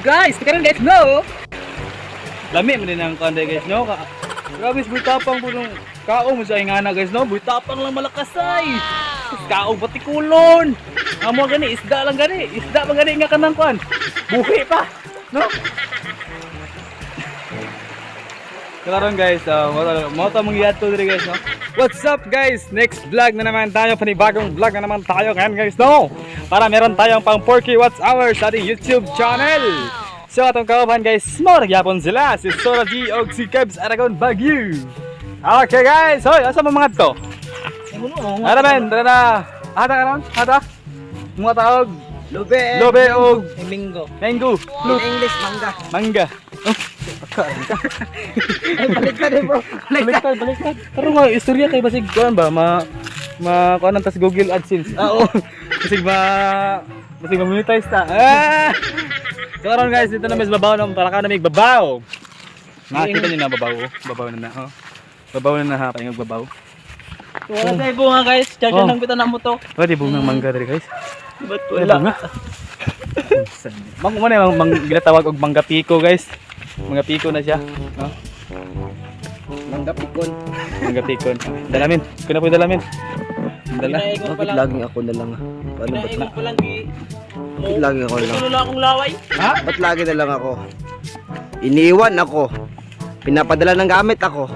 guys, karon guys, no. Lami man din ang kanday guys, no. Grabe butapang po nung kaong mo sa ingana guys, no. Butapang lang malakas ay. Kaong patikulon. Amo gani isda lang gani. Isda man gani nga kanang kuan. Buhi pa, no. Karon guys, mo ta mangyad to dire guys, no. What's up guys? Next vlog na naman tayo, panibagong vlog na naman tayo ngayon guys, no. Para meron tayong pang 4K watts hours sa ating YouTube channel. So atong kauban guys, mo nagyapon sila si Sora G og si Kebs Aragon Baguio. Okay guys, hoy, asa mo mga to? Ara men, tara na. Hata karon, hata. Mga taog Lobe og Mingo. mango. In English, mangga. Mangga. Ay, baliktad eh bro. Baliktad. Pero nga, istorya kay basig kuan ba kuan tas Google AdSense. Oo. Basig monetize ta. So karon guys, dito na mas babaw na para ka na may babaw. Nakita niyo na babaw, babaw na ha. Babaw na ha, paingog babaw. Wala tayo bunga guys. Charger lang kita na mo to. Pwede bungang mangga diri guys. Ba't wala? Mang ginatawag og mangga piko guys. Mangga piko na siya, no? Mangga pikon. Mangga pikon. Dalamin. Kuna po dalamin. Dala. Bakit laging ako na lang? Paano ba't na? Bakit laging ako lang? Wala akong laway. Ha? Ba't lagi na lang ako? Iniwan ako. Pinapadala ng gamit ako.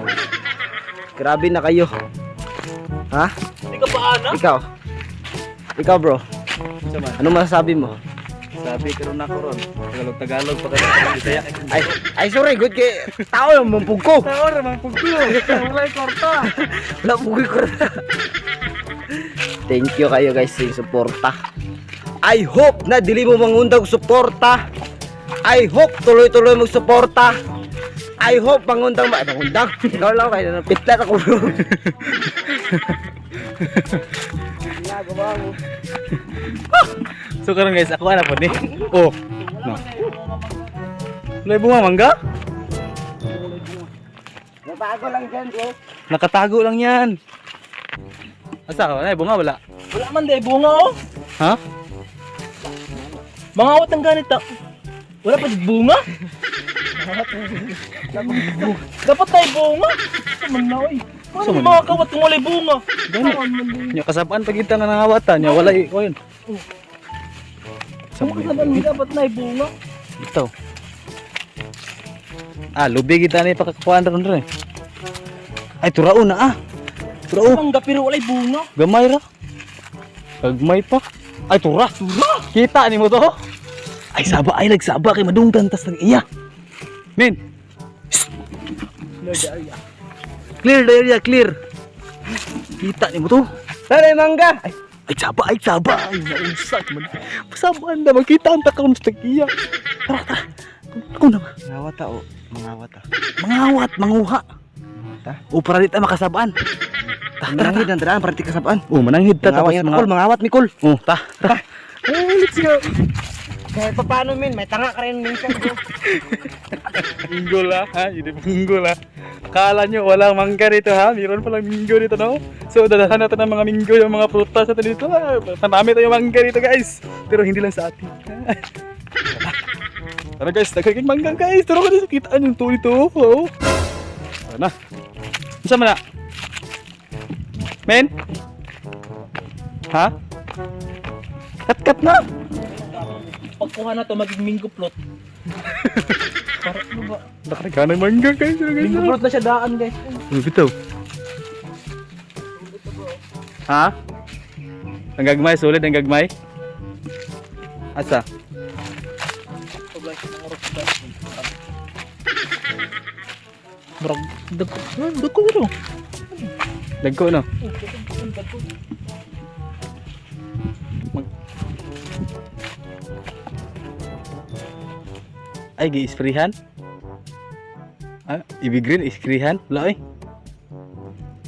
Grabe na kayo. Ha? Hindi ka pa ana? Ikaw bro. Sama. Anong masasabi mo? Sabi karon na ko ron. Tagalog pa kada Bisaya. Ay sorry, good kay tao lang mumpug ko. Tao ra man puglo. Wala korta. Wala pugay ko. Thank you kayo guys sa suporta. I hope na dili mo mangundang suporta. I hope tuloy-tuloy mo suporta. I hope mangundang mangundang. Ikaw lang kayo na pitlat ako bro. So karon guys, ako ana po ni. Oh. No. Lay bunga mangga? Nabago lang dyan bro. Nakatago lang 'yan. Asa? Ay bunga wala. Wala man day bunga oh. Ha? Mga awat ng ganito. Wala pa din bunga? Dapat tayo bunga. Saman na oy. Paano Saman. mga kawat kung wala'y bunga? Gani. Nya kasabaan pag kita nga nangawatan nya wala ko yun. Kung kasaban mo dapat na bunga. Ito. Lubi kita ni pakakuan ron ron. Ay turao na Turao. Mangga pero wala'y bunga. Gamay ra. Gagmay pa. Ay tura. Kita ni mo to. Ay saba ay nagsaba kay madunggan tas nang iya. Men. Clear the area, clear. Kita ni mo to. Tara mangga. Ay saba. Ay nausak man. Pasabaan na makita ang takaw sa iya. Tara. Ako na ba? Mangawat tao, mangawat ta. Mangawat, manguha. Ta? O para dito makasabaan. Mananghid ang daraan para di kasabaan. O mananghid ta tapos Mangawat Mikol. Oh, ta. Let's go. Kahit pa paano min, may tanga ka rin minsan bro. Minggo la, ha? Hindi minggo la. Akala nyo walang mangga dito ha? Meron palang minggo dito, no? So dadahan natin ng mga minggo, yung mga prutas natin dito. Marami tayong mangga dito guys. Pero hindi lang sa atin. Tara guys, nagkaging mangga guys. Tara ka dito, kitaan yung tuloy to. Oh. Tara na. Isa mo na. Men? Ha? Kat na. Pagkuha na to maging mingo plot. Para ano ba? Nakakagana ng mangga guys. Mingo plot na siya daan guys. Ano bitaw? Ha? Ang gagmay, solid ang gagmay? Asa? Brag, dagko ito. Dagko no? Ay, gi-sprayhan? Ibig-green, isprayhan? Wala eh.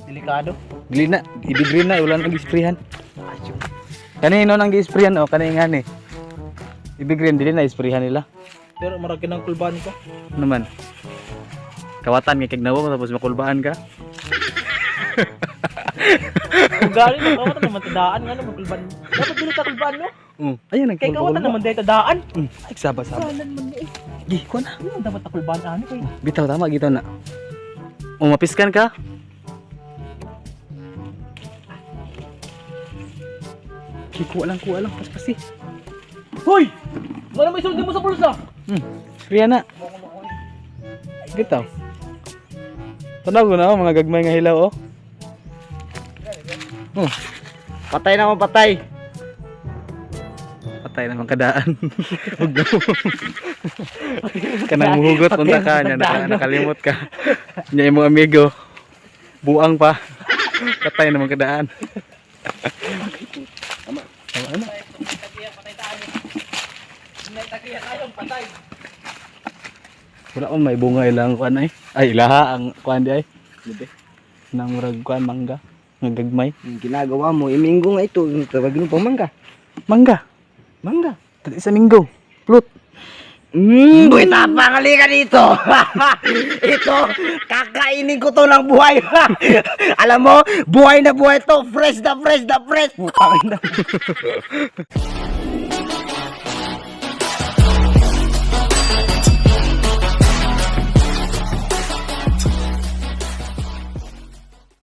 Delikado. Glina, ibig-green na, wala nang gi-sprayhan. Kanino nang gi-sprayhan o, kanino nga ni. Ibig-green, dili na isprayhan nila. Pero marami ng kulban ko. Naman. Kawatan nga kagnawa tapos makulbaan ka. Kung galing na kawatan naman tadaan nga na magkulban. Dapat dili ka kulbaan no. Ayun, nag Kay kawatan naman dito daan. Ay, saba. Salan man ni. Gi, kuha na. Ano dapat takulbaan ani kay. Bitaw, tama, gito na. Mapiskan ka? Gi, kuha lang. Paspasi. Hoy! Wala may sundin mo sa pulsa. Kaya na. Bitaw. Tanaw ko na, mga gagmay nga hilaw, oh. Patay na ako, patay. Patay naman kadaan. Huwag na. Kanang muhugot, punta ka niya, nakalimot ka. Niya yung mga amigo. Buang pa. Patay naman kadaan. Tama na. Wala man may bunga ilang kuan ay. Ay ilaha ang kuan di ay. Nang murag kuan mangga, nga gagmay. Yung ginagawa mo, iminggo nga ito. Yung tawag mo pang mangga. Mangga. Mangga. Tadi sa minggo. Plot. Buhay tapang, halika dito. Ito, kakainin ko to ng buhay. Alam mo, buhay na buhay to. Fresh na fresh na fresh. Putang ina.